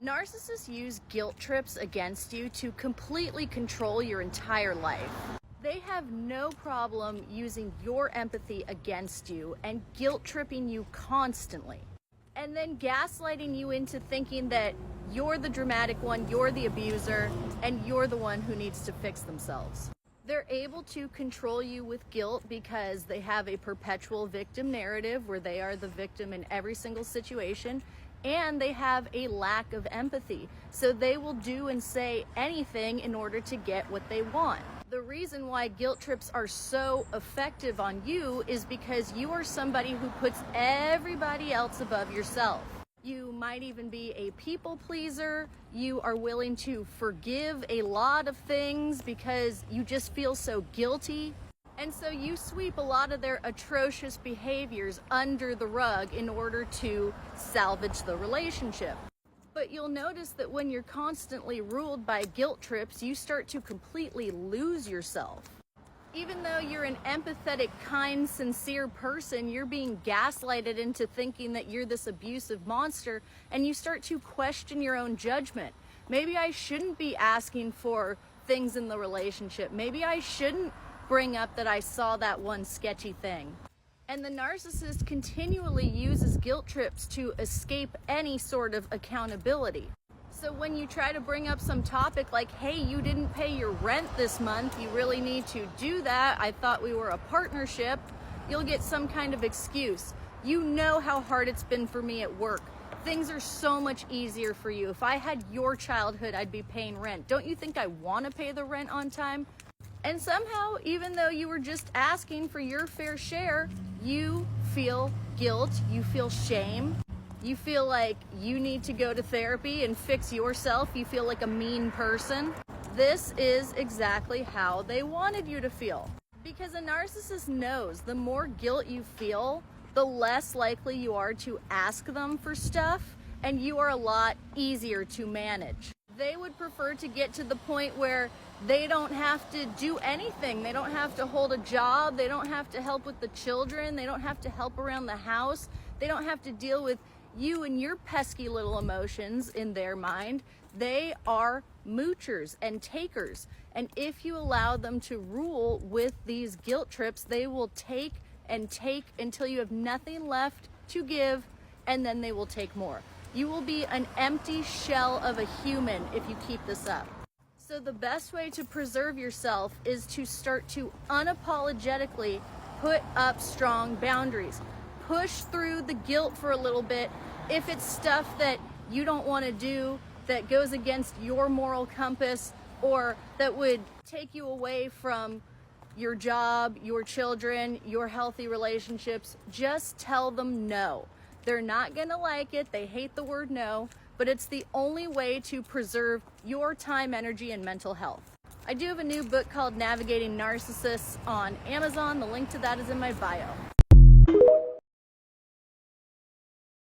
Narcissists use guilt trips against you to completely control your entire life. They have no problem using your empathy against you and guilt tripping you constantly. And then gaslighting you into thinking that you're the dramatic one, you're the abuser, and you're the one who needs to fix themselves. They're able to control you with guilt because they have a perpetual victim narrative where they are the victim in every single situation, and they have a lack of empathy. So they will do and say anything in order to get what they want. The reason why guilt trips are so effective on you is because you are somebody who puts everybody else above yourself. You might even be a people pleaser. You are willing to forgive a lot of things because you just feel so guilty. And so you sweep a lot of their atrocious behaviors under the rug in order to salvage the relationship. But you'll notice that when you're constantly ruled by guilt trips, you start to completely lose yourself. Even though you're an empathetic, kind, sincere person, you're being gaslighted into thinking that you're this abusive monster, and you start to question your own judgment. Maybe I shouldn't be asking for things in the relationship. Maybe I shouldn't bring up that I saw that one sketchy thing. And the narcissist continually uses guilt trips to escape any sort of accountability. So when you try to bring up some topic like, hey, you didn't pay your rent this month, you really need to do that, I thought we were a partnership, you'll get some kind of excuse. You know how hard it's been for me at work. Things are so much easier for you. If I had your childhood, I'd be paying rent. Don't you think I want to pay the rent on time? And somehow, even though you were just asking for your fair share, you feel guilt, you feel shame. You feel like you need to go to therapy and fix yourself. You feel like a mean person. This is exactly how they wanted you to feel. Because a narcissist knows the more guilt you feel, the less likely you are to ask them for stuff, and you are a lot easier to manage. They would prefer to get to the point where they don't have to do anything. They don't have to hold a job. They don't have to help with the children. They don't have to help around the house. They don't have to deal with you and your pesky little emotions in their mind. They are moochers and takers. And if you allow them to rule with these guilt trips, they will take and take until you have nothing left to give, and then they will take more. You will be an empty shell of a human if you keep this up. So the best way to preserve yourself is to start to unapologetically put up strong boundaries. Push through the guilt for a little bit. If it's stuff that you don't want to do, that goes against your moral compass, or that would take you away from your job, your children, your healthy relationships, just tell them no. They're not going to like it. They hate the word no, but it's the only way to preserve your time, energy, and mental health. I do have a new book called Navigating Narcissists on Amazon. The link to that is in my bio.